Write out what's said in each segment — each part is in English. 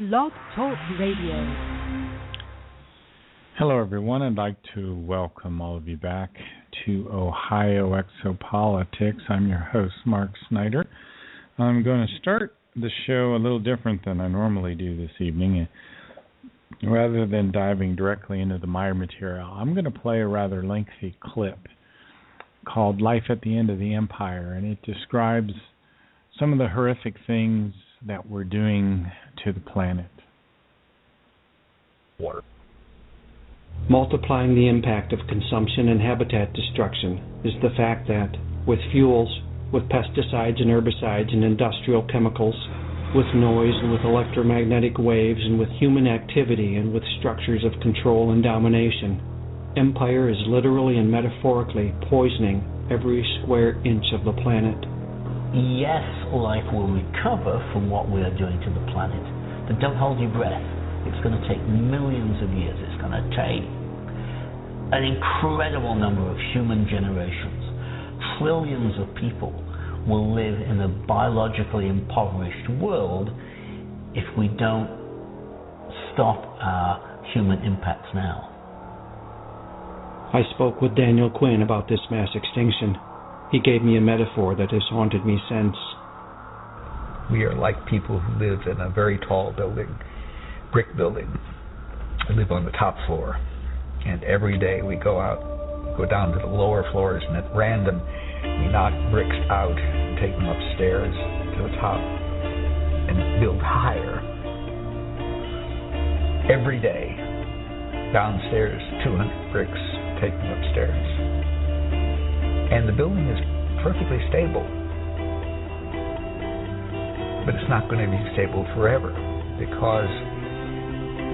Blog Talk Radio. Hello, everyone. I'd like to welcome all of you back to Ohio Exopolitics. I'm your host, Mark Snyder. I'm going to start the show a little different than I normally do this evening. Rather than diving directly into the Meyer material, I'm going to play a rather lengthy clip called Life at the End of the Empire, and it describes some of the horrific things that we're doing to the planet. Water. Multiplying the impact of consumption and habitat destruction is the fact that, with fuels, with pesticides and herbicides and industrial chemicals, with noise and with electromagnetic waves and with human activity and with structures of control and domination, empire is literally and metaphorically poisoning every square inch of the planet. Yes, life will recover from what we are doing to the planet, but don't hold your breath. It's going to take millions of years. It's going to take an incredible number of human generations. Trillions of people will live in a biologically impoverished world if we don't stop our human impacts now. I spoke with Daniel Quinn about this mass extinction. He gave me a metaphor that has haunted me since. We are like people who live in a very tall building, brick building. We live on the top floor. And every day we go down to the lower floors, and at random we knock bricks out and take them upstairs to the top and build higher. Every day, downstairs, 200 bricks, take them upstairs. And the building is perfectly stable. But it's not going to be stable forever because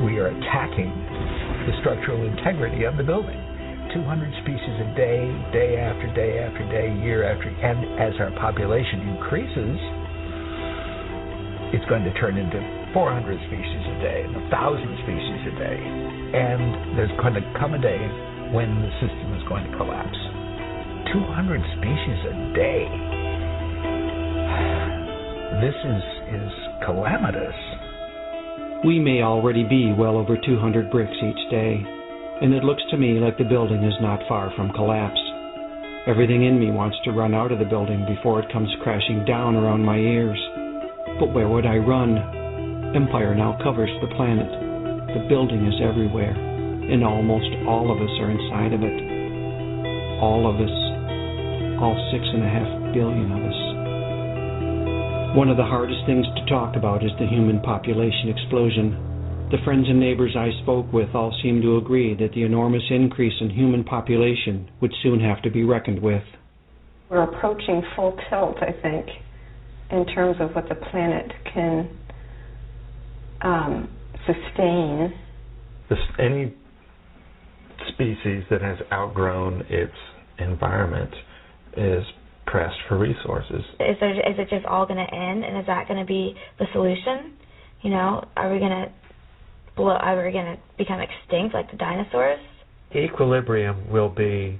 we are attacking the structural integrity of the building. 200 species a day, day after day after day, year after, and as our population increases, it's going to turn into 400 species a day and 1,000 species a day. And there's going to come a day when the system is going to collapse. 200 species a day. This is calamitous. We may already be well over 200 bricks each day, and it looks to me like the building is not far from collapse. Everything in me wants to run out of the building before it comes crashing down around my ears. But where would I run? Empire now covers the planet. The building is everywhere, and almost all of us are inside of it. All of us. All 6.5 billion of us. One of the hardest things to talk about is the human population explosion. The friends and neighbors I spoke with all seem to agree that the enormous increase in human population would soon have to be reckoned with. We're approaching full tilt, I think, in terms of what the planet can sustain. Any species that has outgrown its environment is pressed for resources. Is it just all going to end, and is that going to be the solution? You know, are we going to become extinct like the dinosaurs? Equilibrium will be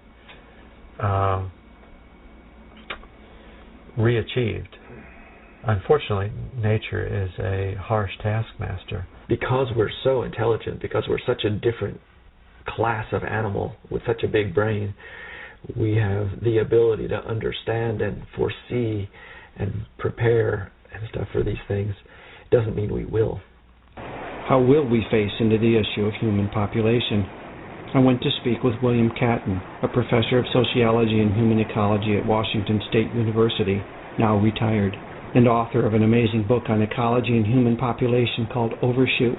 re-achieved. Unfortunately, nature is a harsh taskmaster. Because we're so intelligent, because we're such a different class of animal with such a big brain, we have the ability to understand and foresee and prepare and stuff for these things. It doesn't mean we will. How will we face into the issue of human population? I went to speak with William Catton, a professor of sociology and human ecology at Washington State University, now retired, and author of an amazing book on ecology and human population called Overshoot.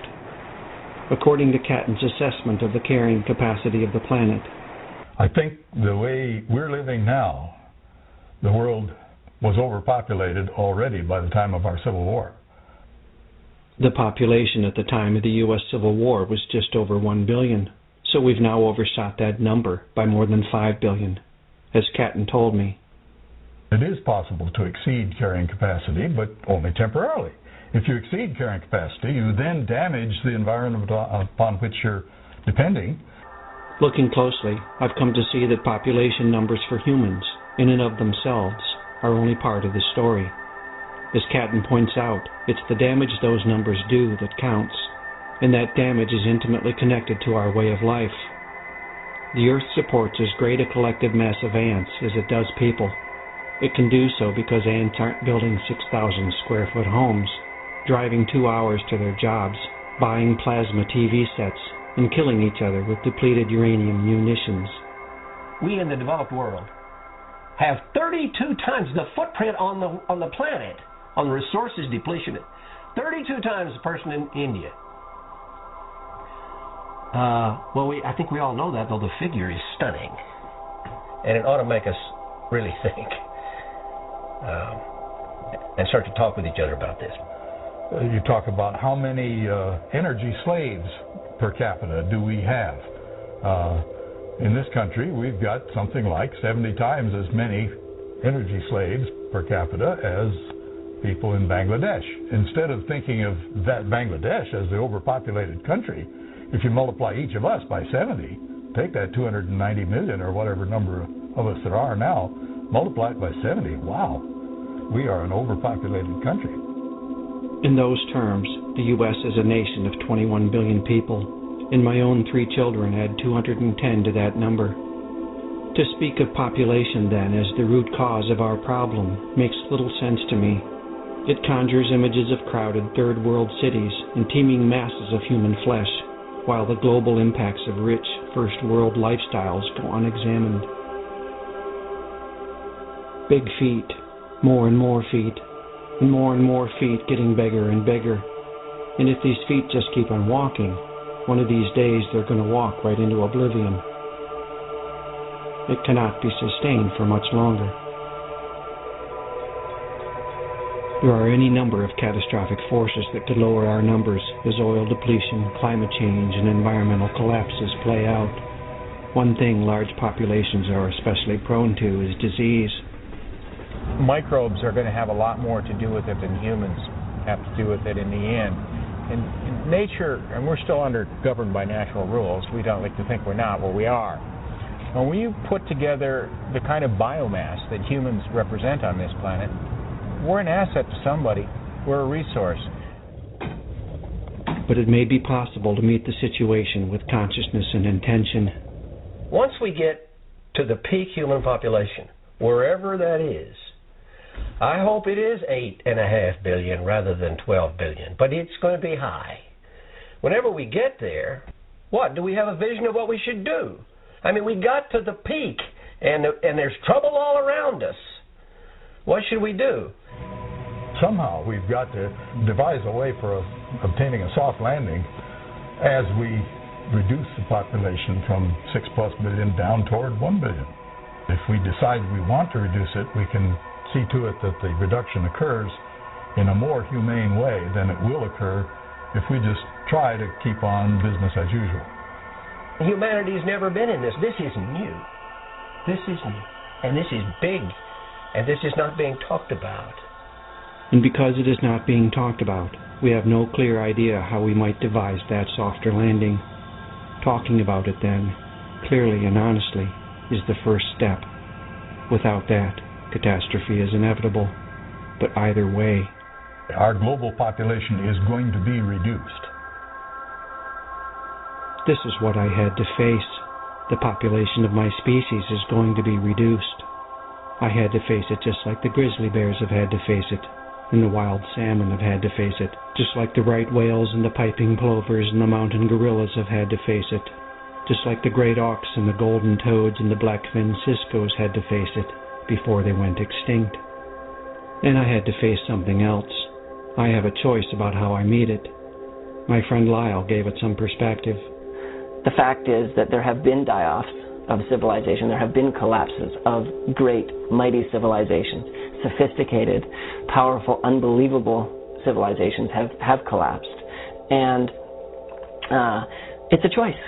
According to Catton's assessment of the carrying capacity of the planet, I think the way we're living now, the world was overpopulated already by the time of our Civil War. The population at the time of the U.S. Civil War was just over 1 billion, so we've now overshot that number by more than 5 billion, as Catton told me. It is possible to exceed carrying capacity, but only temporarily. If you exceed carrying capacity, you then damage the environment upon which you're depending. Looking closely, I've come to see that population numbers for humans, in and of themselves, are only part of the story. As Catton points out, it's the damage those numbers do that counts, and that damage is intimately connected to our way of life. The Earth supports as great a collective mass of ants as it does people. It can do so because ants aren't building 6,000 square foot homes, driving 2 hours to their jobs, buying plasma TV sets, and killing each other with depleted uranium munitions. We in the developed world have 32 times the footprint on the planet, on the resources depletion, 32 times the person in India. I think we all know that, though the figure is stunning. And it ought to make us really think and start to talk with each other about this. You talk about how many energy slaves per capita do we have. In this country, we've got something like 70 times as many energy slaves per capita as people in Bangladesh. Instead of thinking of that Bangladesh as the overpopulated country, if you multiply each of us by 70, take that 290 million or whatever number of us there are now, multiply it by 70, wow, we are an overpopulated country. In those terms, the U.S. is a nation of 21 billion people, and my own 3 children add 210 to that number. To speak of population, then, as the root cause of our problem makes little sense to me. It conjures images of crowded third-world cities and teeming masses of human flesh, while the global impacts of rich, first-world lifestyles go unexamined. Big feet, more and more feet, and more feet getting bigger and bigger. And if these feet just keep on walking, one of these days they're going to walk right into oblivion. It cannot be sustained for much longer. There are any number of catastrophic forces that could lower our numbers as oil depletion, climate change, and environmental collapses play out. One thing large populations are especially prone to is disease. Microbes are going to have a lot more to do with it than humans have to do with it in the end. In nature, and we're still governed by natural rules, we don't like to think we're not, well, we are. When you put together the kind of biomass that humans represent on this planet, we're an asset to somebody. We're a resource. But it may be possible to meet the situation with consciousness and intention. Once we get to the peak human population, wherever that is, I hope it is 8.5 billion rather than 12 billion, but it's going to be high. Whenever we get there, what? Do we have a vision of what we should do? I mean, we got to the peak, and there's trouble all around us. What should we do? Somehow we've got to devise a way for obtaining a soft landing as we reduce the population from 6+ billion down toward 1 billion. If we decide we want to reduce it, we can see to it that the reduction occurs in a more humane way than it will occur if we just try to keep on business as usual. Humanity's never been in this. This is new. This is new. And this is big. And this is not being talked about. And because it is not being talked about, we have no clear idea how we might devise that softer landing. Talking about it, then, clearly and honestly, is the first step. Without that, catastrophe is inevitable. But either way, our global population is going to be reduced. This is what I had to face. The population of my species is going to be reduced. I had to face it just like the grizzly bears have had to face it, and the wild salmon have had to face it, just like the right whales and the piping plovers and the mountain gorillas have had to face it, just like the great auks and the golden toads and the black-finned ciscos had to face it before they went extinct. And I had to face something else. I have a choice about how I meet it. My friend Lyle gave it some perspective. The fact is that there have been die-offs of civilization. There have been collapses of great, mighty civilizations. Sophisticated, powerful, unbelievable civilizations have collapsed. And it's a choice.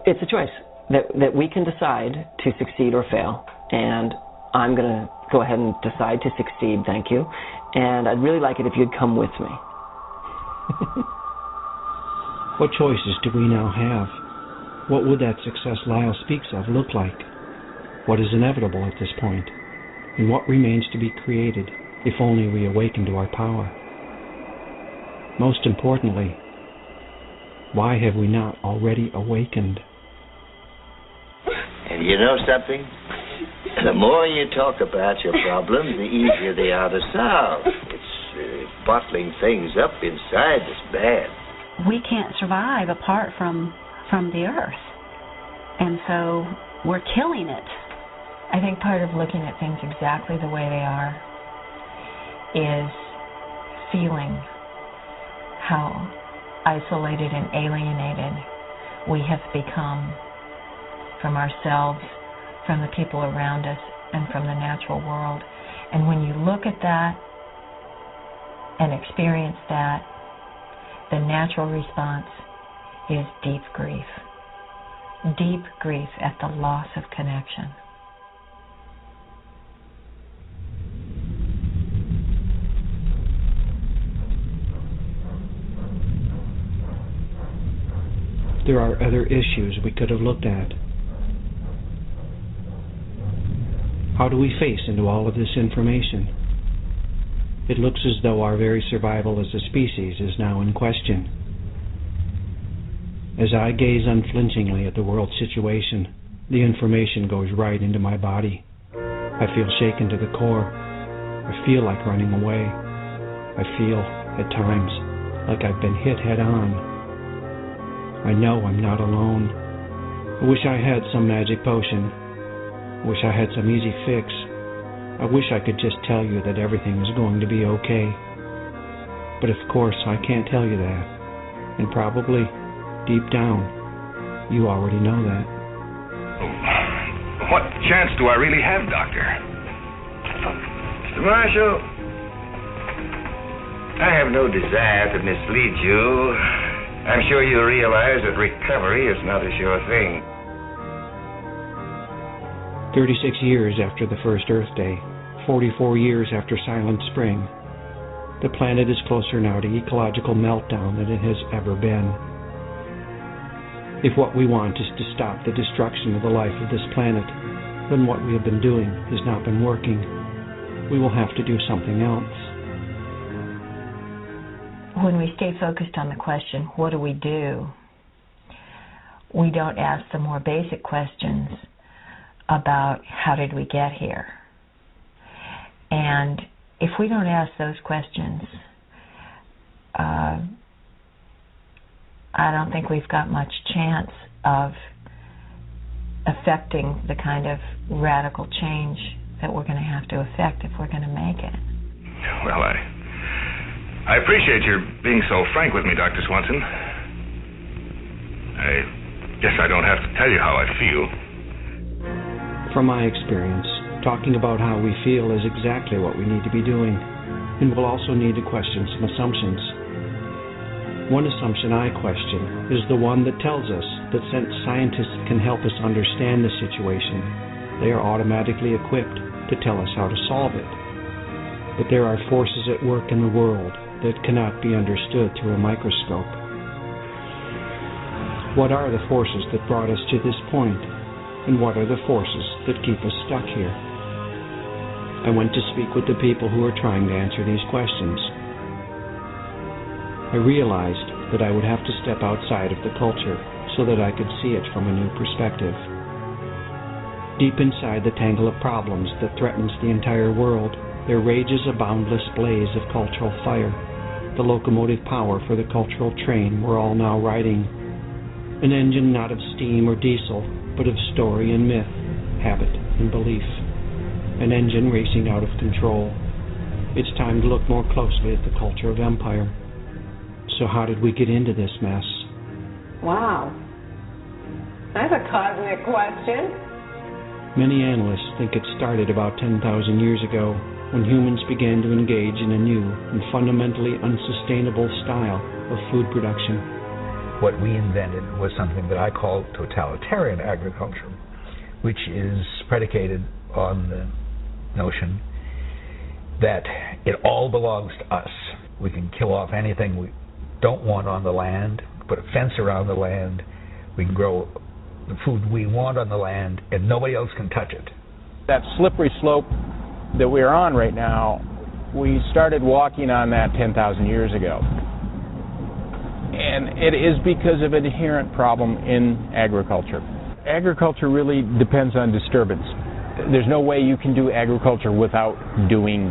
It's a choice that we can decide to succeed or fail. And I'm going to go ahead and decide to succeed, thank you. And I'd really like it if you'd come with me. What choices do we now have? What would that success Lyle speaks of look like? What is inevitable at this point? And what remains to be created? if only we awaken to our power. Most importantly, why have we not already awakened? And you know something? The more you talk about your problems, the easier they are to solve. It's bottling things up inside that's bad. We can't survive apart from the earth. And so we're killing it. I think part of looking at things exactly the way they are is feeling how isolated and alienated we have become from ourselves, from the people around us, and from the natural world. And when you look at that and experience that, the natural response is deep grief. Deep grief at the loss of connection. There are other issues we could have looked at. How do we face into all of this information? It looks as though our very survival as a species is now in question. As I gaze unflinchingly at the world situation, the information goes right into my body. I feel shaken to the core. I feel like running away. I feel, at times, like I've been hit head on. I know I'm not alone. I wish I had some magic potion. I wish I had some easy fix. I wish I could just tell you that everything is going to be okay. But of course, I can't tell you that. And probably, deep down, you already know that. What chance do I really have, Doctor? Mr. Marshall, I have no desire to mislead you. I'm sure you realize that recovery is not a sure thing. 36 years after the first Earth Day, 44 years after Silent Spring, the planet is closer now to ecological meltdown than it has ever been. If what we want is to stop the destruction of the life of this planet, then what we have been doing has not been working. We will have to do something else. When we stay focused on the question, what do? We don't ask the more basic questions about how did we get here. And if we don't ask those questions, I don't think we've got much chance of affecting the kind of radical change that we're going to have to affect if we're going to make it. Well, I appreciate your being so frank with me, Dr. Swanson. I guess I don't have to tell you how I feel. From my experience, talking about how we feel is exactly what we need to be doing, and we'll also need to question some assumptions. One assumption I question is the one that tells us that since scientists can help us understand the situation, they are automatically equipped to tell us how to solve it. But there are forces at work in the world that cannot be understood through a microscope. What are the forces that brought us to this point, and what are the forces that keep us stuck here? I went to speak with the people who are trying to answer these questions. I realized that I would have to step outside of the culture so that I could see it from a new perspective. Deep inside the tangle of problems that threatens the entire world, there rages a boundless blaze of cultural fire, the locomotive power for the cultural train we're all now riding. An engine not of steam or diesel, but of story and myth, habit and belief. An engine racing out of control. It's time to look more closely at the culture of empire. So how did we get into this mess? Wow. That's a cosmic question. Many analysts think it started about 10,000 years ago, when humans began to engage in a new and fundamentally unsustainable style of food production. What we invented was something that I call totalitarian agriculture, which is predicated on the notion that it all belongs to us. We can kill off anything we don't want on the land, put a fence around the land, we can grow the food we want on the land, and nobody else can touch it. That slippery slope that we're on right now We started walking on that 10,000 years ago. And it is because of an inherent problem in agriculture. Agriculture really depends on disturbance. There's no way you can do agriculture without doing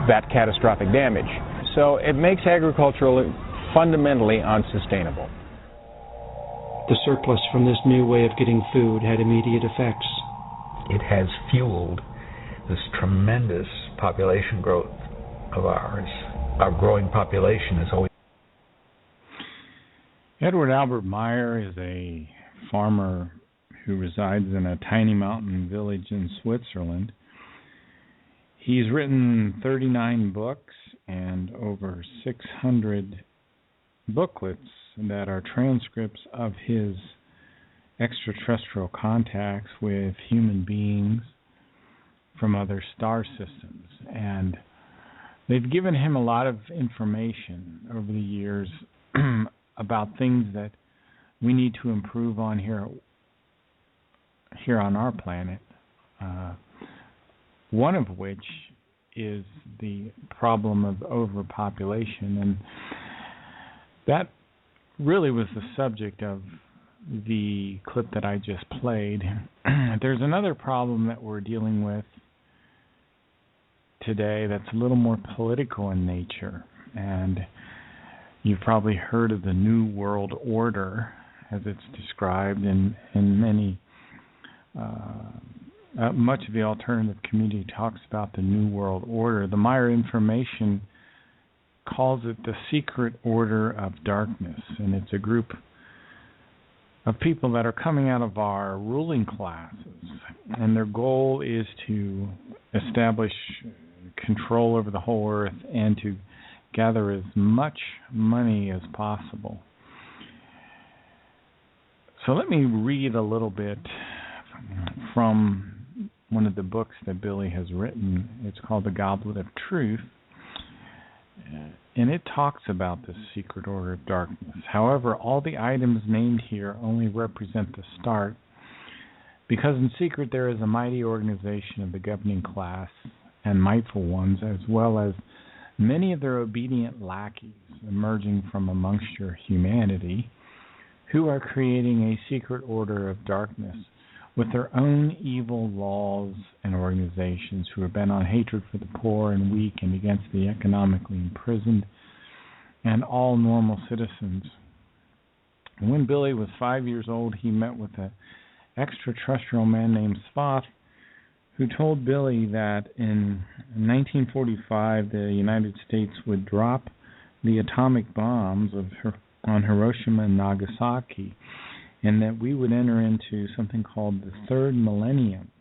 that catastrophic damage. So it makes agriculture fundamentally unsustainable. The surplus from this new way of getting food had immediate effects. It has fueled this tremendous population growth of ours. Our growing population is always... Edward Albert Meyer is a farmer who resides in a tiny mountain village in Switzerland. He's written 39 books and over 600 booklets that are transcripts of his extraterrestrial contacts with human beings from other star systems. And they've given him a lot of information over the years about things that we need to improve on here on our planet. One of which is the problem of overpopulation, and that really was the subject of the clip that I just played. There's another problem that we're dealing with today that's a little more political in nature, and you've probably heard of the New World Order as it's described in many much of the alternative community talks about the New World Order. The Meyer information calls it the Secret Order of Darkness, and it's a group of people that are coming out of our ruling classes, and their goal is to establish control over the whole earth and to gather as much money as possible. So let me read a little bit from one of the books that Billy has written. It's called The Goblet of Truth, and it talks about the Secret Order of Darkness. However, all the items named here only represent the start, because in secret there is a mighty organization of the governing class and mightful ones, as well as many of their obedient lackeys emerging from amongst your humanity, who are creating a secret order of darkness with their own evil laws and organizations, who are bent on hatred for the poor and weak and against the economically imprisoned and all normal citizens. When Billy was 5 years old, he met with an extraterrestrial man named Spoth, who told Billy that in 1945 the United States would drop the atomic bombs on Hiroshima and Nagasaki, and that we would enter into something called the third millennium.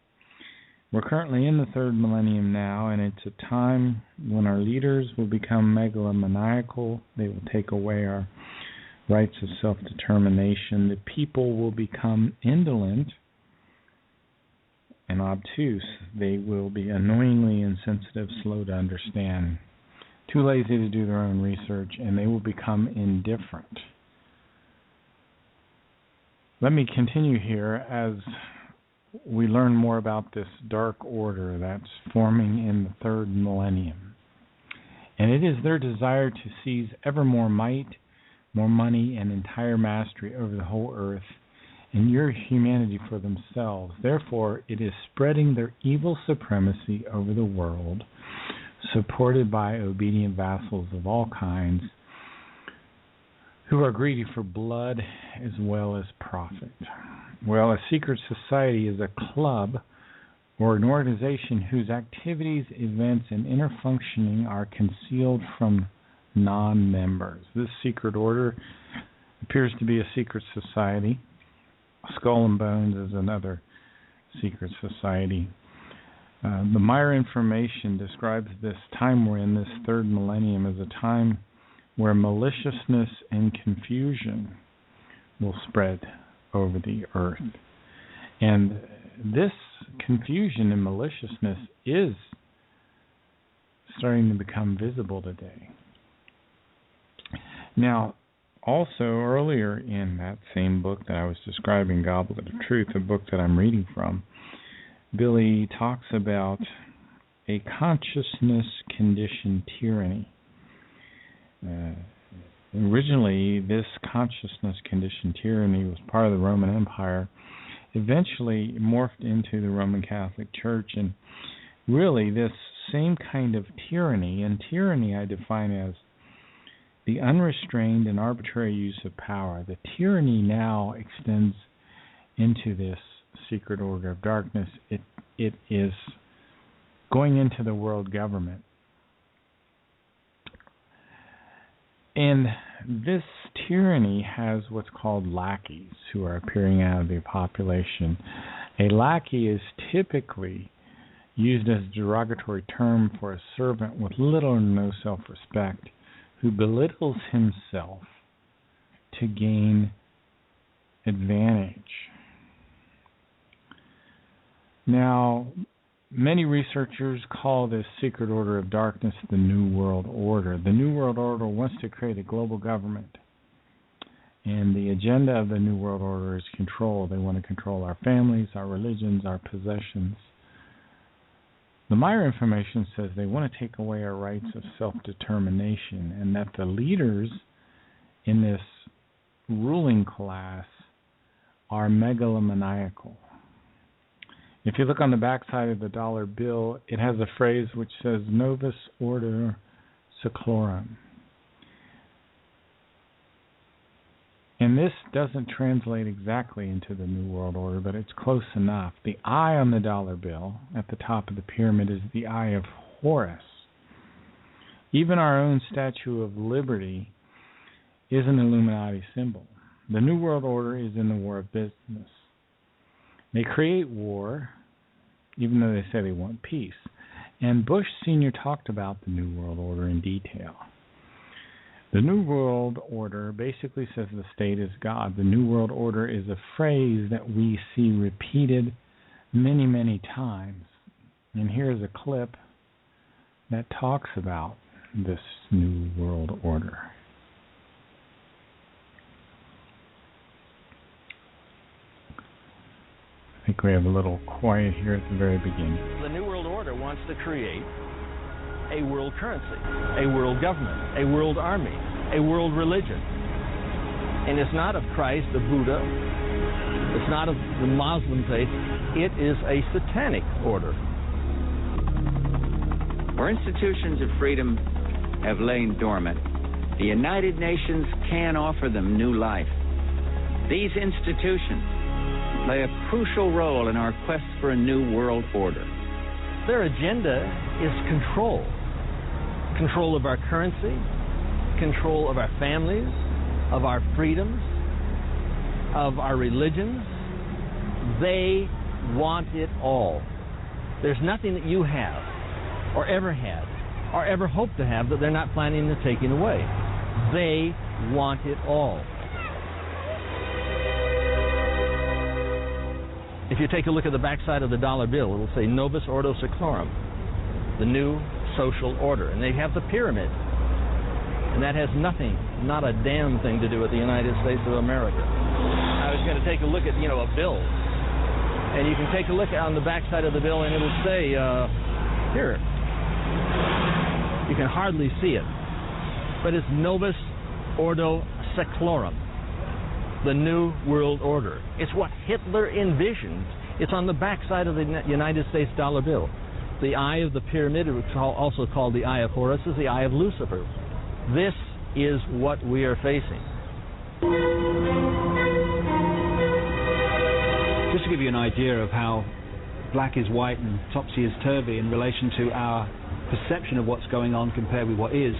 We're currently in the third millennium now, and it's a time when our leaders will become megalomaniacal. They will take away our rights of self-determination. The people will become indolent and obtuse. They will be annoyingly insensitive, slow to understand, too lazy to do their own research, and they will become indifferent. Let me continue here as we learn more about this dark order that's forming in the third millennium. And it is their desire to seize ever more might, more money, and entire mastery over the whole earth and your humanity for themselves. Therefore, it is spreading their evil supremacy over the world, supported by obedient vassals of all kinds, who are greedy for blood as well as profit. Well, a secret society is a club or an organization whose activities, events, and inner functioning are concealed from non-members. This secret order appears to be a secret society. Skull and Bones is another secret society. The Meyer information describes this time we're in, this third millennium, as a time where maliciousness and confusion will spread over the earth. And this confusion and maliciousness is starting to become visible today. Now, also earlier in that same book that I was describing, Goblet of Truth, a book that I'm reading from, Billy talks about a consciousness-conditioned tyranny. Originally, this consciousness-conditioned tyranny was part of the Roman Empire, eventually morphed into the Roman Catholic Church, and really this same kind of tyranny, and tyranny I define as the unrestrained and arbitrary use of power. The tyranny now extends into this secret order of darkness. It is going into the world government. And this tyranny has what's called lackeys who are appearing out of the population. A lackey is typically used as a derogatory term for a servant with little or no self-respect who belittles himself to gain advantage. Now, many researchers call this secret order of darkness the New World Order. The New World Order wants to create a global government. And the agenda of the New World Order is control. They want to control our families, our religions, our possessions. The Meyer information says they want to take away our rights of self-determination, and that the leaders in this ruling class are megalomaniacal. If you look on the backside of the dollar bill, it has a phrase which says Novus Ordo Seclorum. And this doesn't translate exactly into the New World Order, but it's close enough. The eye on the dollar bill at the top of the pyramid is the eye of Horus. Even our own Statue of Liberty is an Illuminati symbol. The New World Order is in the war of business. They create war, even though they say they want peace. And Bush Sr. talked about the New World Order in detail. The New World Order basically says the state is God. The New World Order is a phrase that we see repeated many, many times. And here's a clip that talks about this New World Order. I think we have a little quiet here at the very beginning. The New World Order wants to create a world currency, a world government, a world army, a world religion. And it's not of Christ, of Buddha, it's not of the Muslim faith, it is a satanic order. Our institutions of freedom have lain dormant. The United Nations can offer them new life. These institutions play a crucial role in our quest for a new world order. Their agenda is control. Control of our currency, control of our families, of our freedoms, of our religions. They want it all. There's nothing that you have, or ever had, or ever hope to have that they're not planning to take away. They want it all. If you take a look at the backside of the dollar bill, it will say Novus Ordo Seclorum, the new social order. And they have the pyramid. And that has nothing, not a damn thing to do with the United States of America. I was going to take a look at, a bill. And you can take a look on the backside of the bill and it'll say, here. You can hardly see it. But it's Novus Ordo Seclorum, the New World Order. It's what Hitler envisioned. It's on the backside of the United States dollar bill. The eye of the pyramid, also called the eye of Horus, is the eye of Lucifer. This is what we are facing. Just to give you an idea of how black is white and topsy is turvy in relation to our perception of what's going on compared with what is,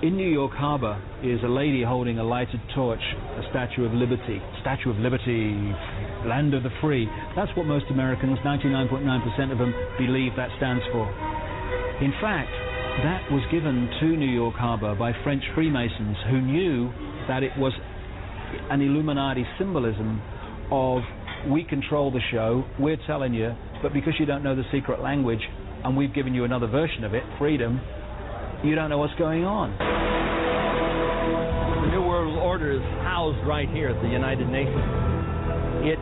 in New York Harbor is a lady holding a lighted torch, a Statue of Liberty. Statue of Liberty, land of the free. That's what most Americans, 99.9% of them, believe that stands for. In fact, that was given to New York Harbor by French Freemasons who knew that it was an Illuminati symbolism of we control the show, we're telling you, but because you don't know the secret language and we've given you another version of it, freedom, you don't know what's going on. The New World Order is housed right here at the United Nations. It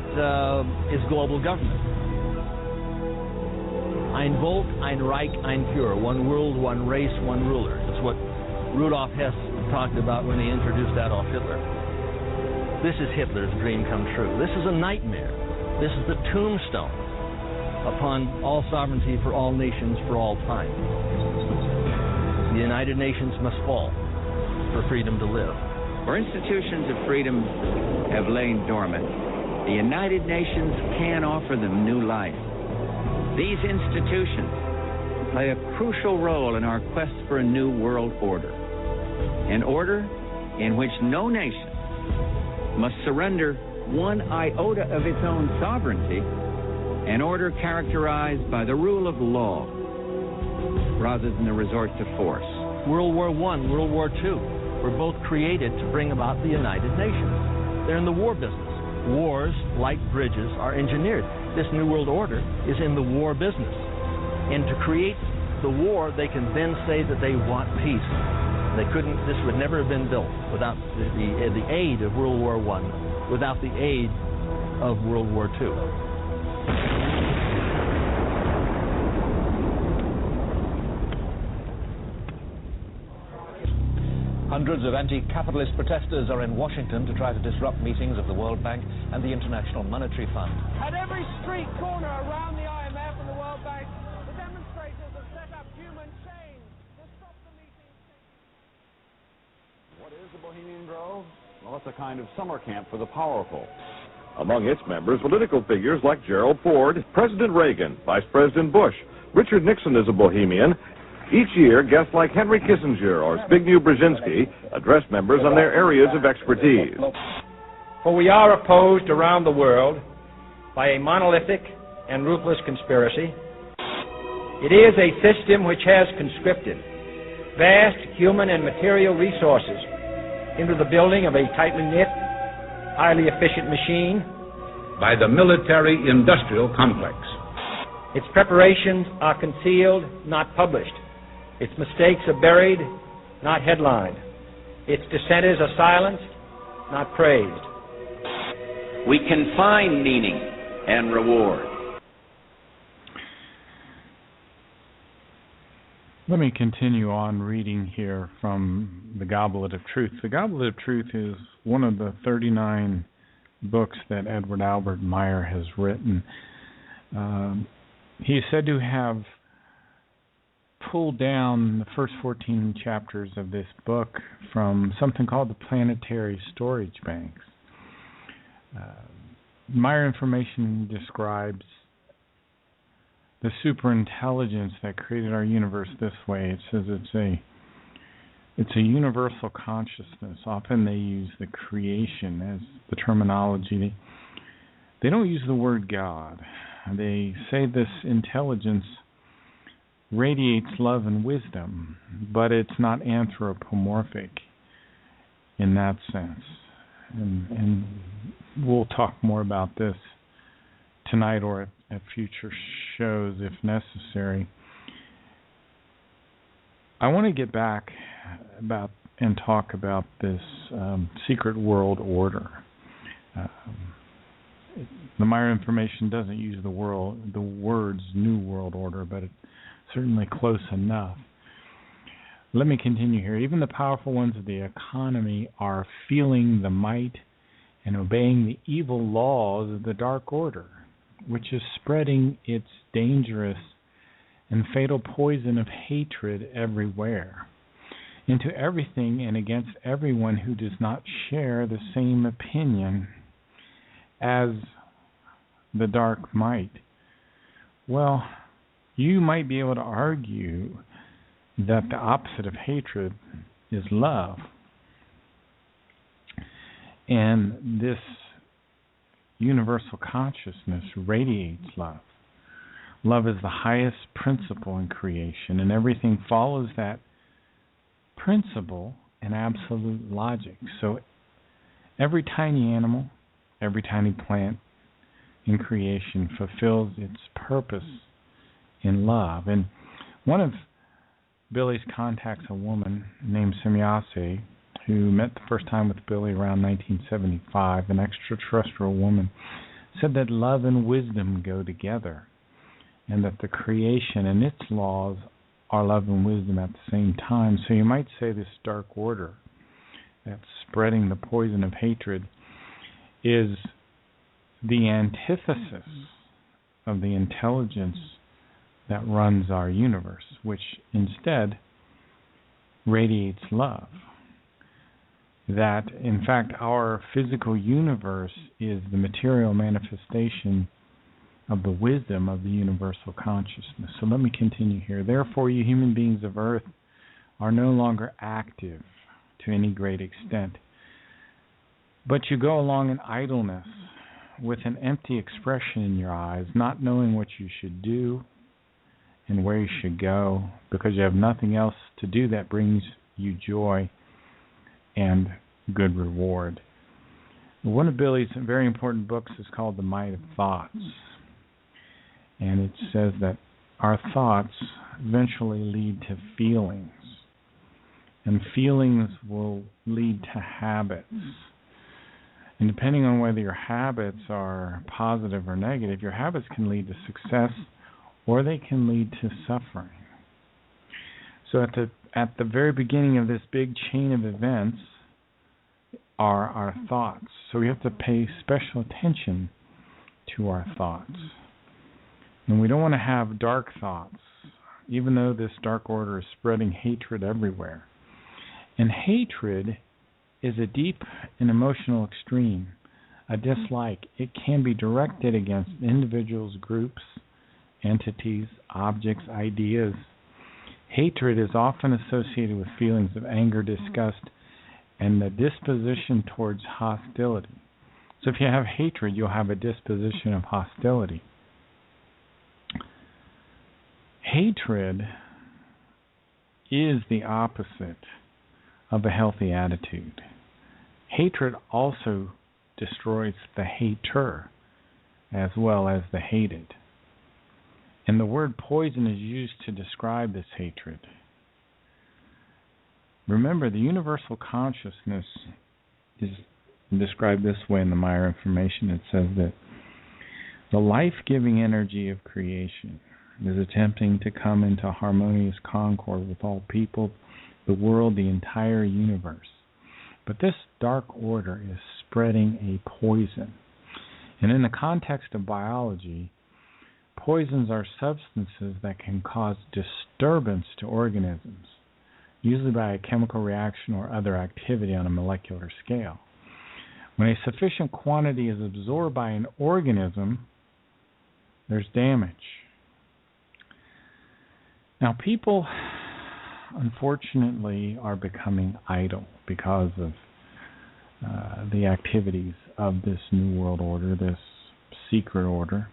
is global government. Ein Volk, ein Reich, ein Führer. One world, one race, one ruler. That's what Rudolf Hess talked about when he introduced Adolf Hitler. This is Hitler's dream come true. This is a nightmare. This is the tombstone upon all sovereignty for all nations for all time. The United Nations must fall for freedom to live. Where institutions of freedom have lain dormant, the United Nations can offer them new life. These institutions play a crucial role in our quest for a new world order, an order in which no nation must surrender one iota of its own sovereignty, an order characterized by the rule of law rather than the resort to force. World War I, World War II were both created to bring about the United Nations. They're in the war business. Wars, like bridges, are engineered. This New World Order is in the war business. And to create the war, they can then say that they want peace. They couldn't. This would never have been built without the aid of World War I, without the aid of World War II. Hundreds of anti-capitalist protesters are in Washington to try to disrupt meetings of the World Bank and the International Monetary Fund. At every street corner around the IMF and the World Bank, the demonstrators have set up human chains to stop the meetings. What is the Bohemian Grove? Well, it's a kind of summer camp for the powerful. Among its members, political figures like Gerald Ford, President Reagan, Vice President Bush. Richard Nixon is a Bohemian. Each year, guests like Henry Kissinger or Zbigniew Brzezinski address members on their areas of expertise. For we are opposed around the world by a monolithic and ruthless conspiracy. It is a system which has conscripted vast human and material resources into the building of a tightly knit, highly efficient machine by the military-industrial complex. Its preparations are concealed, not published. Its mistakes are buried, not headlined. Its dissenters are silenced, not praised. We can find meaning and reward. Let me continue on reading here from the Goblet of Truth. The Goblet of Truth is one of the 39 books that Edward Albert Meyer has written. He is said to have pulled down the first 14 chapters of this book from something called the planetary storage banks. Meyer information describes the superintelligence that created our universe this way. It says it's a universal consciousness. Often they use the creation as the terminology. They don't use the word God. They say this intelligence radiates love and wisdom, but it's not anthropomorphic in that sense. And we'll talk more about this tonight or at future shows if necessary. I want to get back and talk about this secret world order. The Meyer information doesn't use the words New World Order, but it's certainly close enough. Let me continue here. Even the powerful ones of the economy are feeling the might and obeying the evil laws of the Dark Order, which is spreading its dangerous and fatal poison of hatred everywhere, into everything and against everyone who does not share the same opinion as the dark might. Well, you might be able to argue that the opposite of hatred is love. And this universal consciousness radiates love. Love is the highest principle in creation, and everything follows that principle and absolute logic. So every tiny animal, every tiny plant in creation fulfills its purpose in love. And one of Billy's contacts, a woman named Semyase, who met the first time with Billy around 1975, an extraterrestrial woman, said that love and wisdom go together. and that the creation and its laws are love and wisdom at the same time. So you might say this dark order that's spreading the poison of hatred is the antithesis of the intelligence that runs our universe, which instead radiates love. That, in fact, our physical universe is the material manifestation of the wisdom of the universal consciousness. So let me continue here. Therefore, you human beings of Earth are no longer active to any great extent, but you go along in idleness with an empty expression in your eyes, not knowing what you should do and where you should go, because you have nothing else to do that brings you joy and good reward. One of Billy's very important books is called The Might of Thoughts. And it says that our thoughts eventually lead to feelings. And feelings will lead to habits. And depending on whether your habits are positive or negative, your habits can lead to success or they can lead to suffering. So at the very beginning of this big chain of events are our thoughts. So we have to pay special attention to our thoughts. And we don't want to have dark thoughts, even though this dark order is spreading hatred everywhere. And hatred is a deep and emotional extreme, a dislike. It can be directed against individuals, groups, entities, objects, ideas. Hatred is often associated with feelings of anger, disgust, and the disposition towards hostility. So if you have hatred, you'll have a disposition of hostility. Hatred is the opposite of a healthy attitude. Hatred also destroys the hater as well as the hated. And the word poison is used to describe this hatred. Remember, the universal consciousness is described this way in the Meyer Information. It says that the life-giving energy of creation is attempting to come into harmonious concord with all people, the world, the entire universe. But this dark order is spreading a poison. And in the context of biology, poisons are substances that can cause disturbance to organisms, usually by a chemical reaction or other activity on a molecular scale. When a sufficient quantity is absorbed by an organism, there's damage. Now, people, unfortunately, are becoming idle because of the activities of this New World Order, this secret order.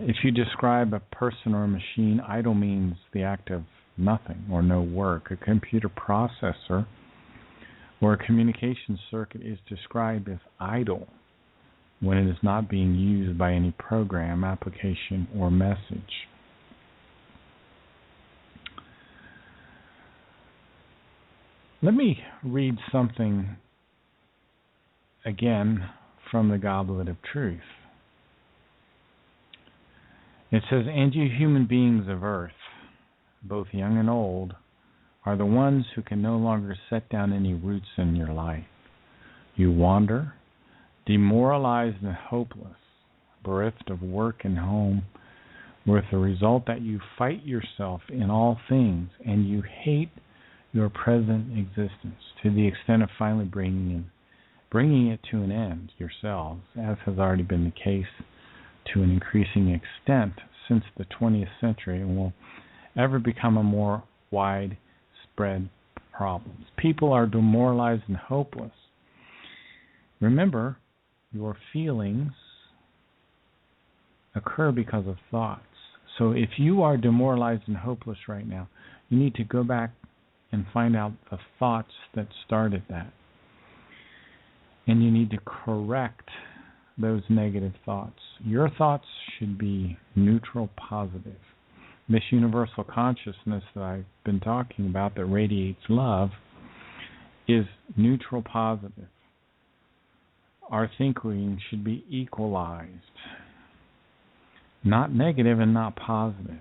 If you describe a person or a machine, idle means the act of nothing or no work. A computer processor or a communication circuit is described as idle when it is not being used by any program, application, or message. Let me read something again from the Goblet of Truth. It says, "And you human beings of earth, both young and old, are the ones who can no longer set down any roots in your life. You wander, demoralized and hopeless, bereft of work and home, with the result that you fight yourself in all things, and you hate your present existence to the extent of finally bringing it to an end yourselves, as has already been the case to an increasing extent since the 20th century and will ever become a more widespread problem. People are demoralized and hopeless. Remember, your feelings occur because of thoughts. So if you are demoralized and hopeless right now, you need to go back and find out the thoughts that started that. And you need to correct those negative thoughts. Your thoughts should be neutral, positive. This universal consciousness that I've been talking about that radiates love is neutral, positive. Our thinking should be equalized. not negative and not positive.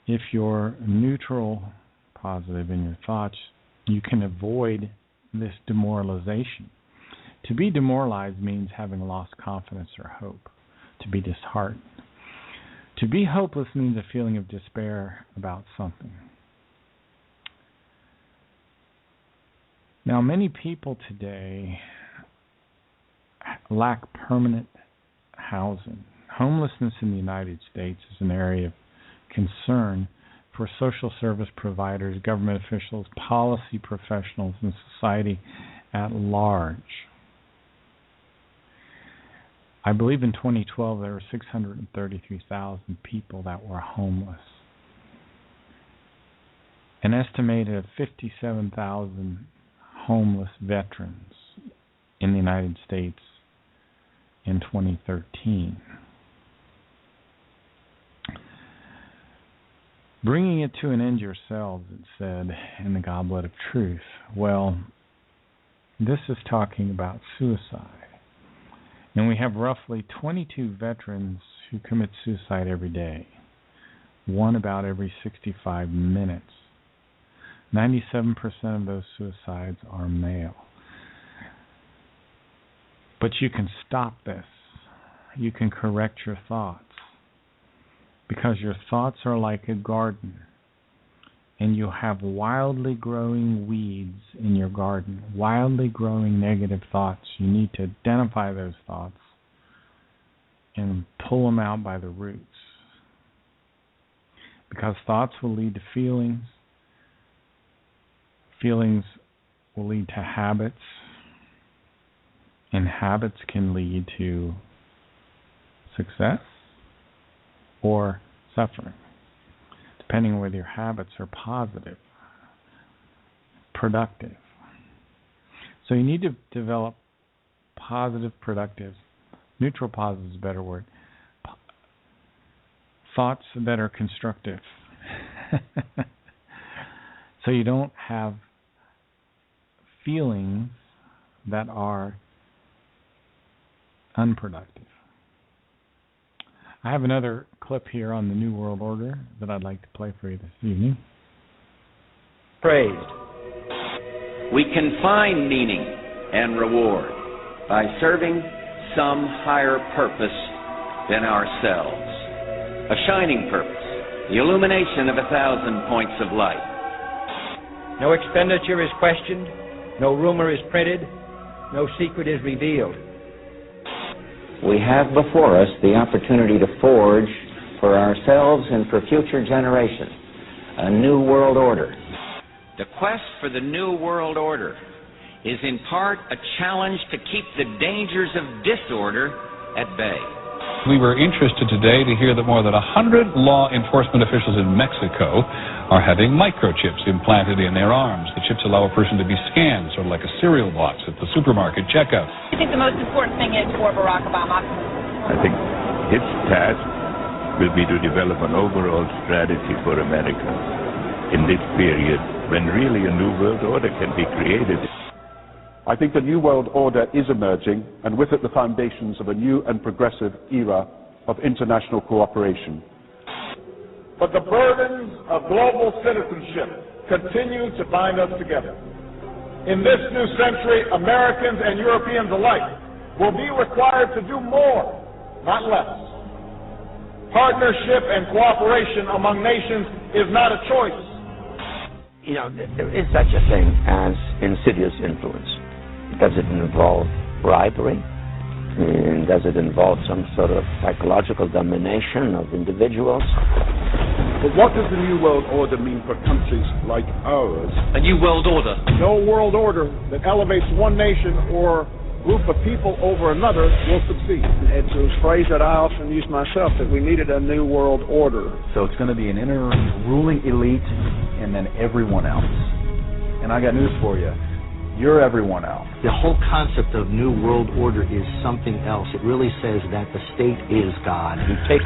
If you're neutral, positive in your thoughts, you can avoid this demoralization. To be demoralized means having lost confidence or hope, to be disheartened. To be hopeless means a feeling of despair about something. Now, many people today lack permanent housing. Homelessness in the United States is an area of concern for social service providers, government officials, policy professionals, and society at large. I believe in 2012 there were 633,000 people that were homeless. An estimated 57,000 homeless veterans in the United States in 2013. Bringing it to an end yourselves, it said in the Goblet of Truth. Well, this is talking about suicide. And we have roughly 22 veterans who commit suicide every day, one about every 65 minutes. 97% of those suicides are male. But you can stop this. You can correct your thoughts. Because your thoughts are like a garden. And you have wildly growing weeds in your garden, wildly growing negative thoughts. You need to identify those thoughts and pull them out by the roots. Because thoughts will lead to feelings. Feelings will lead to habits. And habits can lead to success or suffering, depending on whether your habits are positive, productive. So you need to develop positive, productive, neutral positive is a better word, thoughts that are constructive. So you don't have feelings that are unproductive. I have another clip here on the New World Order that I'd like to play for you this evening. Praised. We can find meaning and reward by serving some higher purpose than ourselves. A shining purpose, the illumination of 1,000 points of light. No expenditure is questioned, no rumor is printed, no secret is revealed. We have before us the opportunity to forge for ourselves and for future generations a new world order. The quest for the new world order is in part a challenge to keep the dangers of disorder at bay. We were interested today to hear that more than 100 law enforcement officials in Mexico are having microchips implanted in their arms. The chips allow a person to be scanned, sort of like a cereal box at the supermarket checkout. I think the most important thing is for Barack Obama. I think his task will be to develop an overall strategy for America in this period when really a new world order can be created. I think the New World Order is emerging, and with it the foundations of a new and progressive era of international cooperation. But the burdens of global citizenship continue to bind us together. In this new century, Americans and Europeans alike will be required to do more, not less. Partnership and cooperation among nations is not a choice. You know, there is such a thing as insidious influence. Does it involve bribery? And does it involve some sort of psychological domination of individuals? But what does the New World Order mean for countries like ours? A new world order? No world order that elevates one nation or group of people over another will succeed. It's a phrase that I often use myself, that we needed a new world order. So it's going to be an inner ruling elite and then everyone else. And I got news for you. You're everyone else. The whole concept of New World Order is something else. It really says that the state is God. You take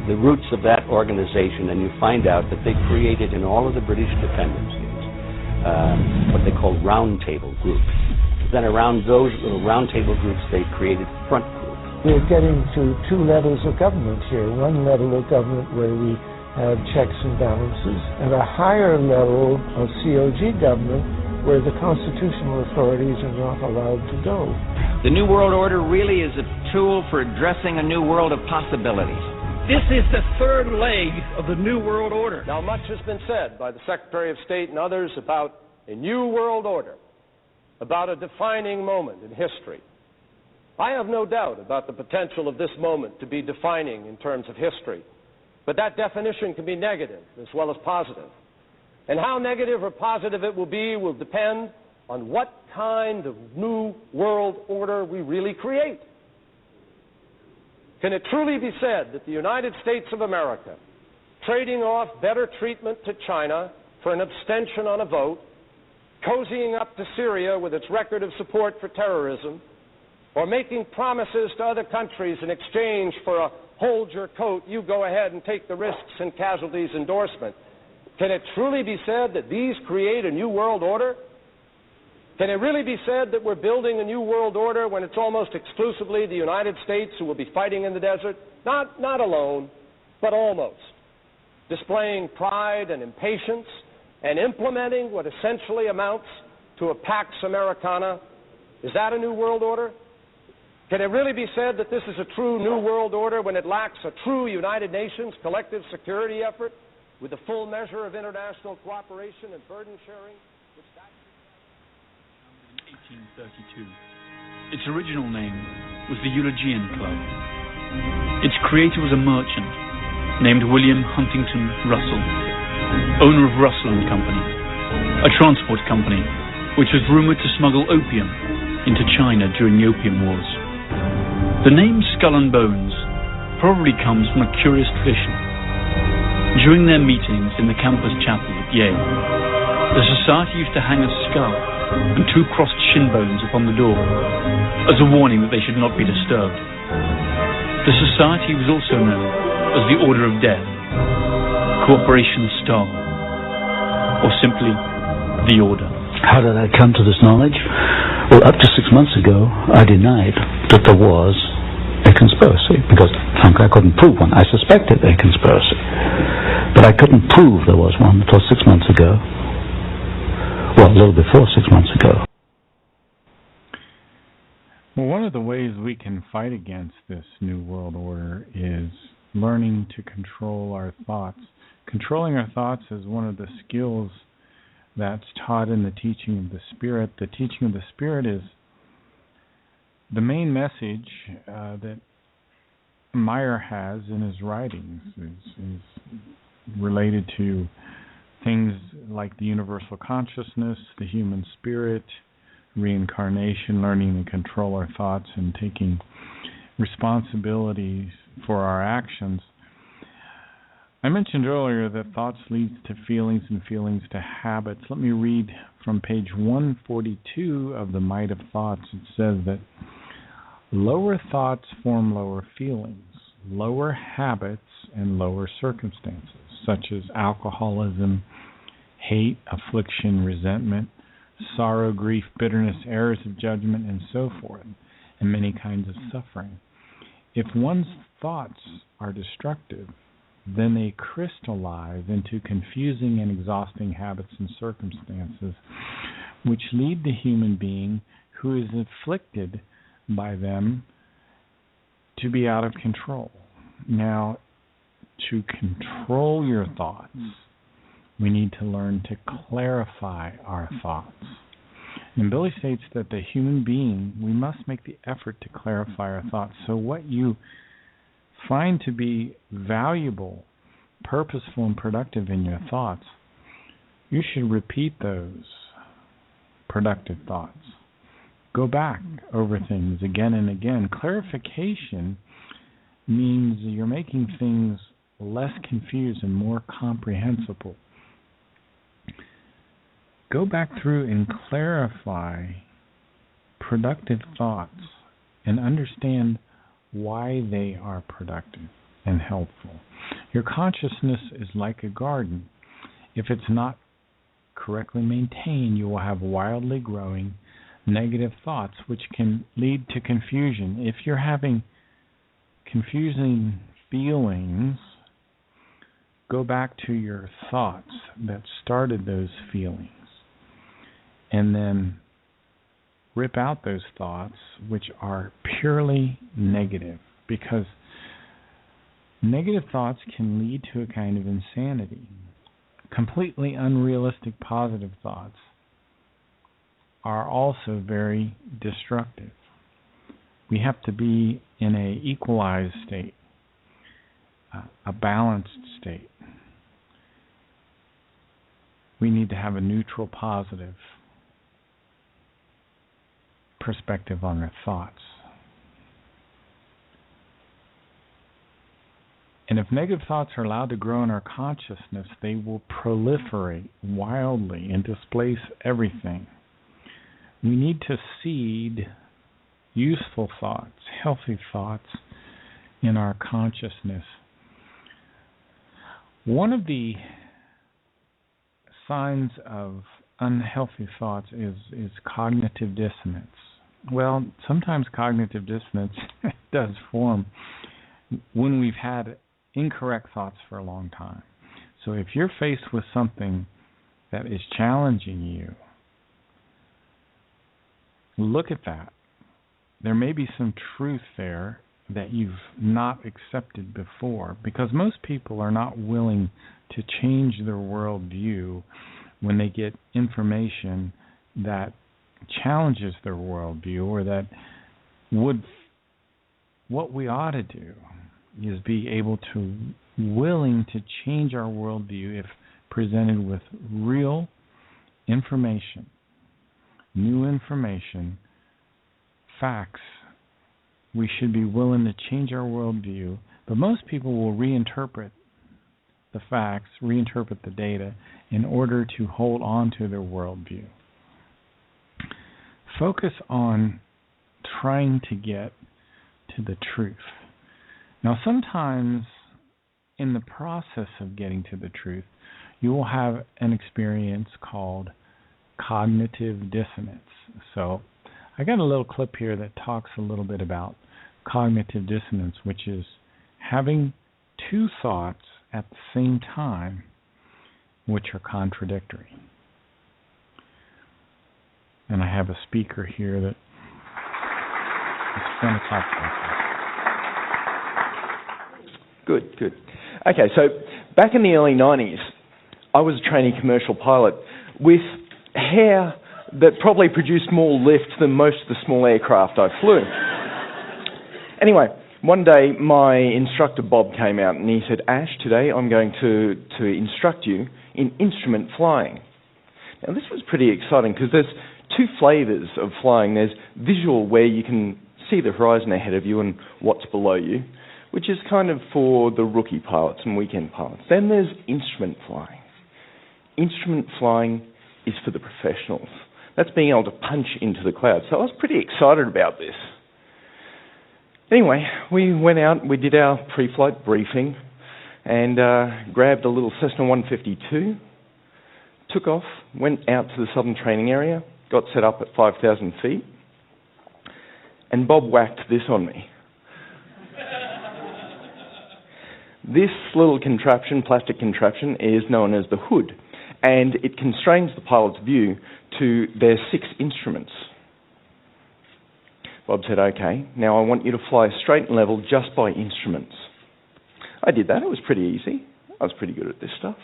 the roots of that organization and you find out that they created in all of the British dependencies what they call round table groups. Then around those little round table groups they created front groups. We're getting to two levels of government here. One level of government where we have checks and balances, and a higher level of COG government where the constitutional authorities are not allowed to go. The New World Order really is a tool for addressing a new world of possibilities. This is the third leg of the New World Order. Now, much has been said by the Secretary of State and others about a new world order, about a defining moment in history. I have no doubt about the potential of this moment to be defining in terms of history, but that definition can be negative as well as positive. And how negative or positive it will be will depend on what kind of new world order we really create. Can it truly be said that the United States of America, trading off better treatment to China for an abstention on a vote, cozying up to Syria with its record of support for terrorism, or making promises to other countries in exchange for a hold your coat, you go ahead and take the risks and casualties endorsement, can it truly be said that these create a new world order? Can it really be said that we're building a new world order when it's almost exclusively the United States who will be fighting in the desert? Not alone, but almost. Displaying pride and impatience and implementing what essentially amounts to a Pax Americana. Is that a new world order? Can it really be said that this is a true new world order when it lacks a true United Nations collective security effort with the full measure of international cooperation and burden sharing? 1832. Its original name was the Eulogian Club. Its creator was a merchant named William Huntington Russell, owner of Russell and Company, a transport company which was rumored to smuggle opium into China during the Opium Wars. The name Skull and Bones probably comes from a curious tradition. During their meetings in the campus chapel at Yale, the society used to hang a skull and two crossed shin bones upon the door as a warning that they should not be disturbed. The society was also known as the Order of Death, Cooperation Star, or simply the Order. How did I come to this knowledge? Well, up to 6 months ago, I denied that there was a conspiracy because, frankly, I couldn't prove one. I suspected a conspiracy, but I couldn't prove there was one until 6 months ago. Well, a little before 6 months ago. Well, one of the ways we can fight against this New World Order is learning to control our thoughts. Controlling our thoughts is one of the skills that's taught in the teaching of the Spirit. The teaching of the Spirit is the main message that Meyer has in his writings is related to things like the universal consciousness, the human spirit, reincarnation, learning to control our thoughts and taking responsibility for our actions. I mentioned earlier that thoughts lead to feelings and feelings to habits. Let me read from page 142 of The Might of Thoughts. It says that lower thoughts form lower feelings, lower habits, and lower circumstances, such as alcoholism, hate, affliction, resentment, sorrow, grief, bitterness, errors of judgment, and so forth, and many kinds of suffering. If one's thoughts are destructive, then they crystallize into confusing and exhausting habits and circumstances, which lead the human being who is afflicted by them to be out of control. Now, to control your thoughts, we need to learn to clarify our thoughts. And Billy states that the human being, we must make the effort to clarify our thoughts. So what you find to be valuable, purposeful, and productive in your thoughts, you should repeat those productive thoughts. Go back over things again and again. Clarification means you're making things less confused and more comprehensible. Go back through and clarify productive thoughts and understand why they are productive and helpful. Your consciousness is like a garden. If it's not correctly maintained, you will have wildly growing negative thoughts, which can lead to confusion. If you're having confusing feelings, go back to your thoughts that started those feelings, and then rip out those thoughts which are purely negative, because negative thoughts can lead to a kind of insanity. Completely unrealistic positive thoughts are also very destructive. We have to be in an equalized state, a balanced state. We need to have a neutral positive perspective on our thoughts. And if negative thoughts are allowed to grow in our consciousness, they will proliferate wildly and displace everything. We need to seed useful thoughts, healthy thoughts in our consciousness. One of the signs of unhealthy thoughts is cognitive dissonance. Well, sometimes cognitive dissonance does form when we've had incorrect thoughts for a long time. So if you're faced with something that is challenging you, look at that. There may be some truth there that you've not accepted before, because most people are not willing to change their worldview when they get information that challenges their worldview, or that would, what we ought to do is be able to, willing to change our worldview if presented with real information, new information, facts. We should be willing to change our worldview, but most people will reinterpret the facts, reinterpret the data in order to hold on to their worldview. Focus on trying to get to the truth. Now, sometimes in the process of getting to the truth, you will have an experience called cognitive dissonance. So I got a little clip here that talks a little bit about cognitive dissonance, which is having two thoughts at the same time which are contradictory. And I have a speaker here that is going to talk about that. Good. Okay, so back in the early 90s, I was a trainee commercial pilot with hair that probably produced more lift than most of the small aircraft I flew. Anyway, one day my instructor Bob came out and he said, "Ash, today I'm going to instruct you in instrument flying." Now this was pretty exciting because there's two flavours of flying. There's visual, where you can see the horizon ahead of you and what's below you, which is kind of for the rookie pilots and weekend pilots. Then there's instrument flying. Instrument flying is for the professionals. That's being able to punch into the clouds. So I was pretty excited about this. Anyway, we went out, we did our pre-flight briefing, and grabbed a little Cessna 152, took off, went out to the southern training area, got set up at 5,000 feet, and Bob whacked this on me. This little contraption, plastic contraption, is known as the hood, and it constrains the pilot's view to their 6 instruments. Bob said, "Okay, now I want you to fly straight and level just by instruments." I did that. It was pretty easy. I was pretty good at this stuff.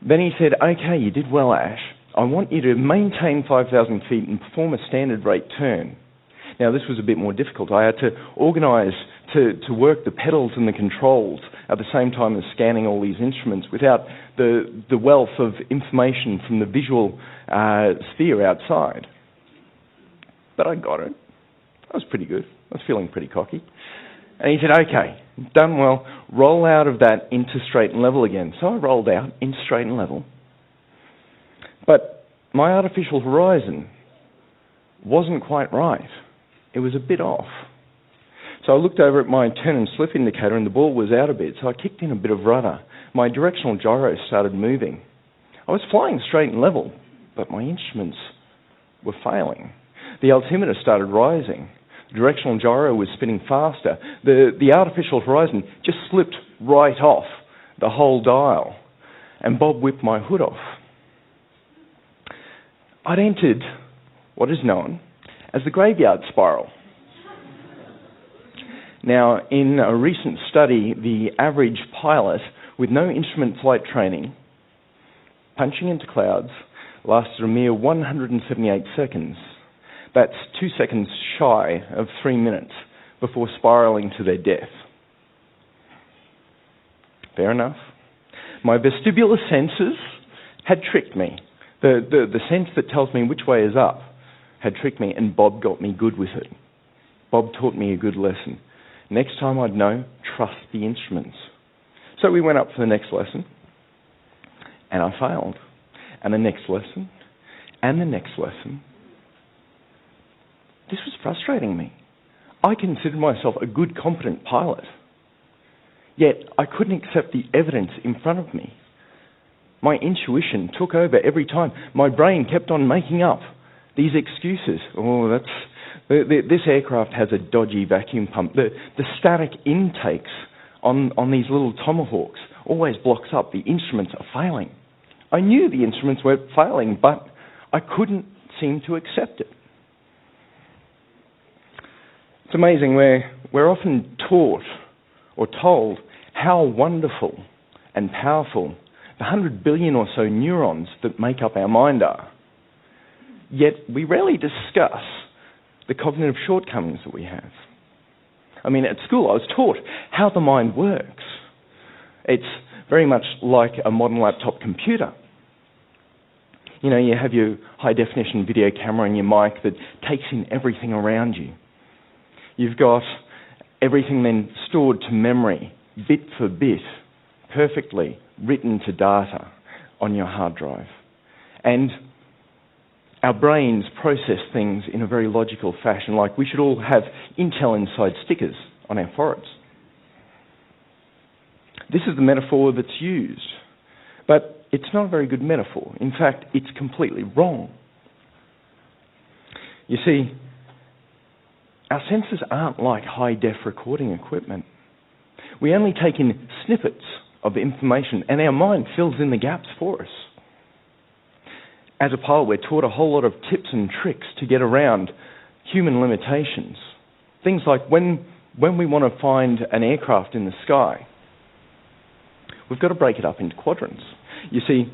Then he said, "Okay, you did well, Ash. I want you to maintain 5,000 feet and perform a standard rate turn." Now, this was a bit more difficult. I had to organise to work the pedals and the controls at the same time as scanning all these instruments without the wealth of information from the visual sphere outside. But I got it. I was pretty good. I was feeling pretty cocky. And he said, "Okay, done well. Roll out of that into straight and level again." So I rolled out into straight and level. But my artificial horizon wasn't quite right. It was a bit off. So I looked over at my turn and slip indicator and the ball was out a bit, so I kicked in a bit of rudder. My directional gyro started moving. I was flying straight and level, but my instruments were failing. The altimeter started rising. The directional gyro was spinning faster. The artificial horizon just slipped right off the whole dial, and Bob whipped my hood off. I'd entered what is known as the graveyard spiral. Now, in a recent study, the average pilot with no instrument flight training, punching into clouds, lasted a mere 178 seconds. That's 2 seconds shy of 3 minutes before spiralling to their death. Fair enough. My vestibular senses had tricked me. The sense that tells me which way is up had tricked me, and Bob got me good with it. Bob taught me a good lesson. Next time I'd know, trust the instruments. So we went up for the next lesson, and I failed. And the next lesson, and the next lesson. This was frustrating me. I considered myself a good, competent pilot. Yet I couldn't accept the evidence in front of me. My intuition took over every time. My brain kept on making up these excuses. Oh, this aircraft has a dodgy vacuum pump. The static intakes on these little Tomahawks always blocks up. The instruments are failing. I knew the instruments were failing, but I couldn't seem to accept it. It's amazing, we're often taught or told how wonderful and powerful the 100 billion or so neurons that make up our mind are. Yet we rarely discuss the cognitive shortcomings that we have. I mean, at school I was taught how the mind works. It's very much like a modern laptop computer. You know, you have your high-definition video camera and your mic that takes in everything around you. You've got everything then stored to memory, bit for bit, perfectly written to data on your hard drive. And our brains process things in a very logical fashion, like we should all have Intel Inside stickers on our foreheads. This is the metaphor that's used, but it's not a very good metaphor. In fact, it's completely wrong. You see, our senses aren't like high-def recording equipment. We only take in snippets of information, and our mind fills in the gaps for us. As a pilot, we're taught a whole lot of tips and tricks to get around human limitations. Things like when we want to find an aircraft in the sky, we've got to break it up into quadrants. You see,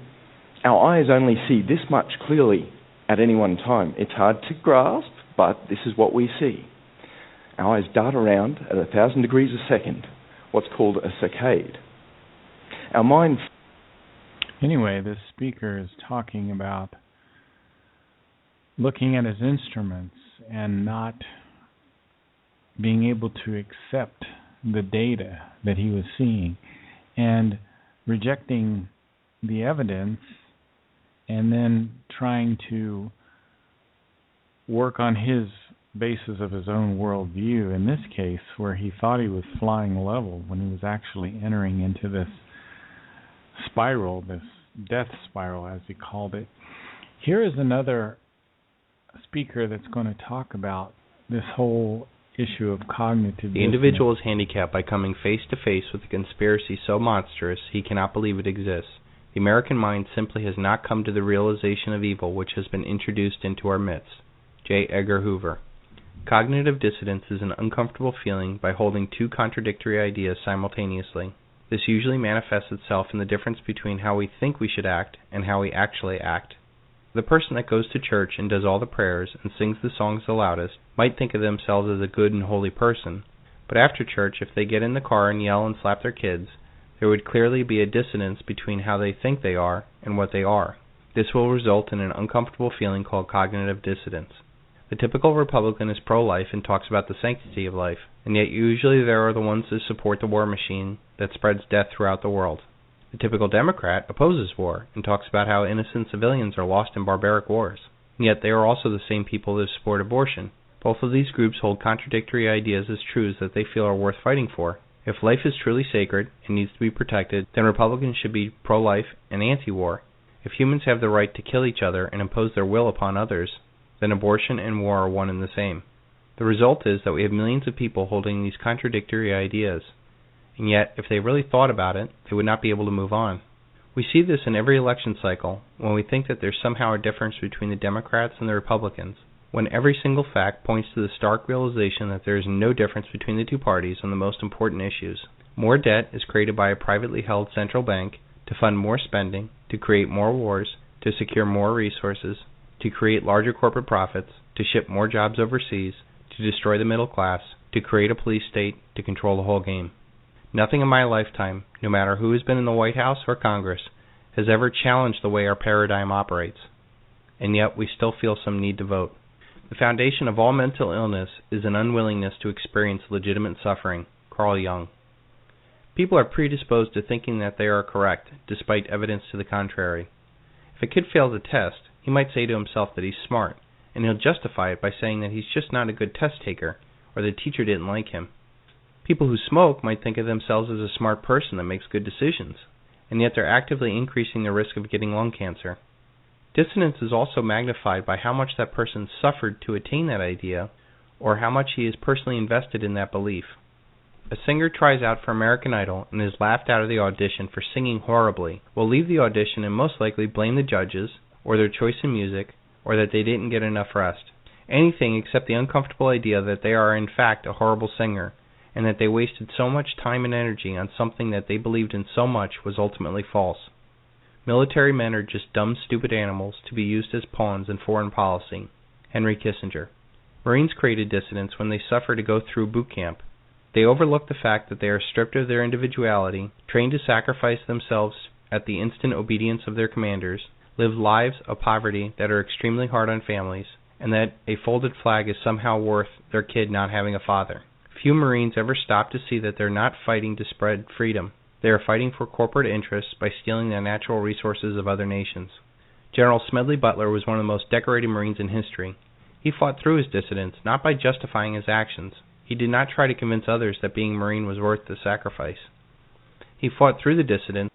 our eyes only see this much clearly at any one time. It's hard to grasp, but this is what we see. Our eyes dart around at 1,000 degrees a second, what's called a saccade. Our mind... Anyway, this speaker is talking about looking at his instruments and not being able to accept the data that he was seeing and rejecting the evidence and then trying to work on his basis of his own worldview, in this case where he thought he was flying level when he was actually entering into this spiral, this death spiral as he called it. Here is another speaker that's going to talk about this whole issue of cognitive The individual is handicapped by coming face to face with a conspiracy so monstrous he cannot believe it exists. The American mind simply has not come to the realization of evil which has been introduced into our midst. J. Edgar Hoover. Cognitive dissonance is an uncomfortable feeling by holding two contradictory ideas simultaneously. This usually manifests itself in the difference between how we think we should act and how we actually act. The person that goes to church and does all the prayers and sings the songs the loudest might think of themselves as a good and holy person, but after church, if they get in the car and yell and slap their kids, there would clearly be a dissonance between how they think they are and what they are. This will result in an uncomfortable feeling called cognitive dissonance. The typical Republican is pro-life and talks about the sanctity of life, and yet usually there are the ones that support the war machine that spreads death throughout the world. The typical Democrat opposes war and talks about how innocent civilians are lost in barbaric wars, and yet they are also the same people that support abortion. Both of these groups hold contradictory ideas as truths that they feel are worth fighting for. If life is truly sacred and needs to be protected, then Republicans should be pro-life and anti-war. If humans have the right to kill each other and impose their will upon others, then abortion and war are one and the same. The result is that we have millions of people holding these contradictory ideas, and yet, if they really thought about it, they would not be able to move on. We see this in every election cycle when we think that there's somehow a difference between the Democrats and the Republicans, when every single fact points to the stark realization that there is no difference between the two parties on the most important issues. More debt is created by a privately held central bank to fund more spending, to create more wars, to secure more resources, to create larger corporate profits, to ship more jobs overseas, to destroy the middle class, to create a police state, to control the whole game. Nothing in my lifetime, no matter who has been in the White House or Congress, has ever challenged the way our paradigm operates. And yet we still feel some need to vote. The foundation of all mental illness is an unwillingness to experience legitimate suffering. Carl Jung. People are predisposed to thinking that they are correct, despite evidence to the contrary. If a kid fails a test, he might say to himself that he's smart, and he'll justify it by saying that he's just not a good test taker, or the teacher didn't like him. People who smoke might think of themselves as a smart person that makes good decisions, and yet they're actively increasing the risk of getting lung cancer. Dissidence is also magnified by how much that person suffered to attain that idea, or how much he is personally invested in that belief. A singer tries out for American Idol and is laughed out of the audition for singing horribly, will leave the audition and most likely blame the judges, or their choice in music, or that they didn't get enough rest. Anything except the uncomfortable idea that they are in fact a horrible singer, and that they wasted so much time and energy on something that they believed in so much was ultimately false. Military men are just dumb, stupid animals to be used as pawns in foreign policy. Henry Kissinger. Marines created dissidence when they suffer to go through boot camp. They overlook the fact that they are stripped of their individuality, trained to sacrifice themselves at the instant obedience of their commanders, live lives of poverty that are extremely hard on families, and that a folded flag is somehow worth their kid not having a father. Few Marines ever stop to see that they're not fighting to spread freedom. They are fighting for corporate interests by stealing the natural resources of other nations. General Smedley Butler was one of the most decorated Marines in history. He fought through his dissidence, not by justifying his actions. He did not try to convince others that being Marine was worth the sacrifice. He fought through the dissidence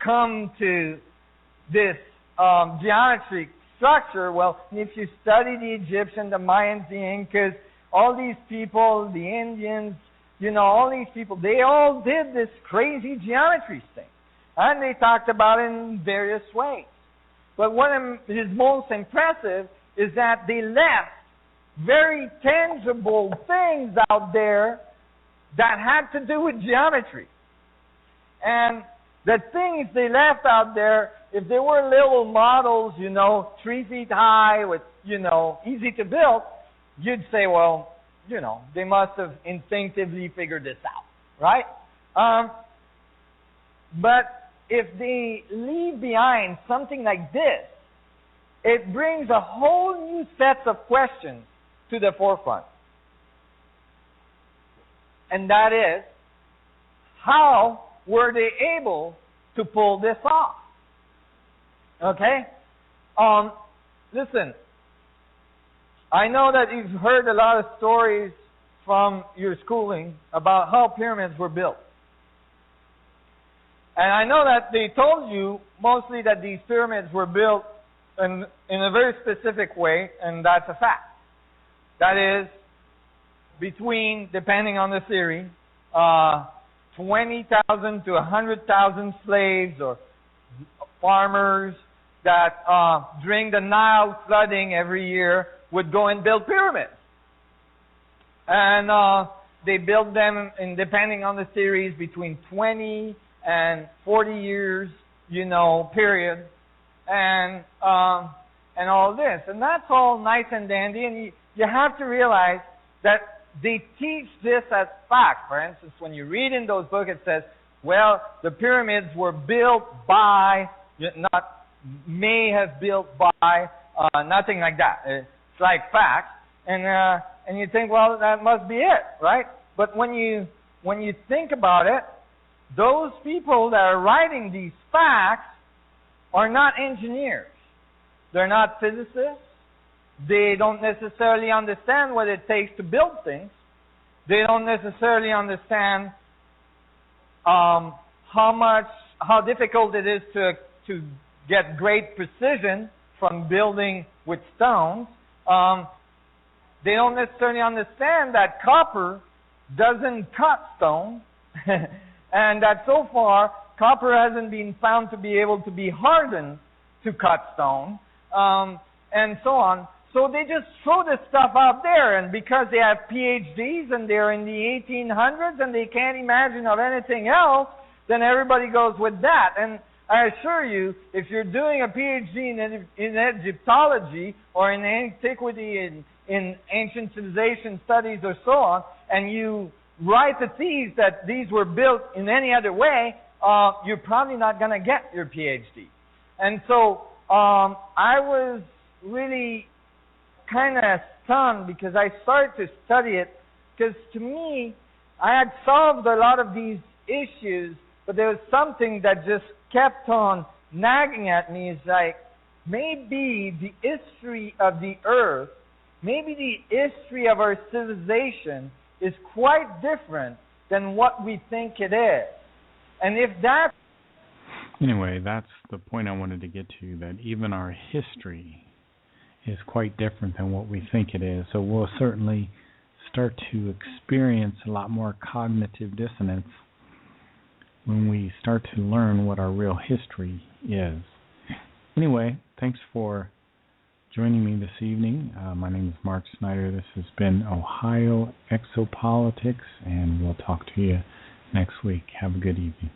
come to this geometric structure. Well, if you study the Egyptians, the Mayans, the Incas, all these people, the Indians, all these people, they all did this crazy geometry thing. And they talked about it in various ways. But what is most impressive is that they left very tangible things out there that had to do with geometry. And the things they left out there, if they were little models, 3 feet high with, easy to build, you'd say, well, they must have instinctively figured this out, right? But if they leave behind something like this, it brings a whole new set of questions to the forefront. And that is, how were they able to pull this off? Okay? Listen, I know that you've heard a lot of stories from your schooling about how pyramids were built. And I know that they told you mostly that these pyramids were built in a very specific way, and that's a fact. That is, between, depending on the theory, 20,000 to 100,000 slaves or farmers that during the Nile flooding every year would go and build pyramids. And they build them, in, depending on the theories, between 20 and 40 years, period. And all this. And that's all nice and dandy. And you have to realize that they teach this as fact. For instance, when you read in those books, it says, well, the pyramids were built by, not may have built by, nothing like that. It's like facts. And you think, well, that must be it, right? But when you think about it, those people that are writing these facts are not engineers. They're not physicists. They don't necessarily understand what it takes to build things. They don't necessarily understand how difficult it is to get great precision from building with stones. They don't necessarily understand that copper doesn't cut stone, and that so far copper hasn't been found to be able to be hardened to cut stone, and so on. So they just throw this stuff out there, and because they have PhDs and they're in the 1800s and they can't imagine of anything else, then everybody goes with that. And I assure you, if you're doing a PhD in Egyptology or in antiquity, in ancient civilization studies or so on, and you write the thesis that these were built in any other way, you're probably not going to get your PhD. And so I was really kind of stunned because I started to study it, because to me, I had solved a lot of these issues, but there was something that just kept on nagging at me. It's like, maybe the history of the earth, maybe the history of our civilization is quite different than what we think it is. And if that... Anyway, that's the point I wanted to get to, that even our history is quite different than what we think it is. So we'll certainly start to experience a lot more cognitive dissonance when we start to learn what our real history is. Anyway, thanks for joining me this evening. My name is Mark Snyder. This has been Ohio Exopolitics, and we'll talk to you next week. Have a good evening.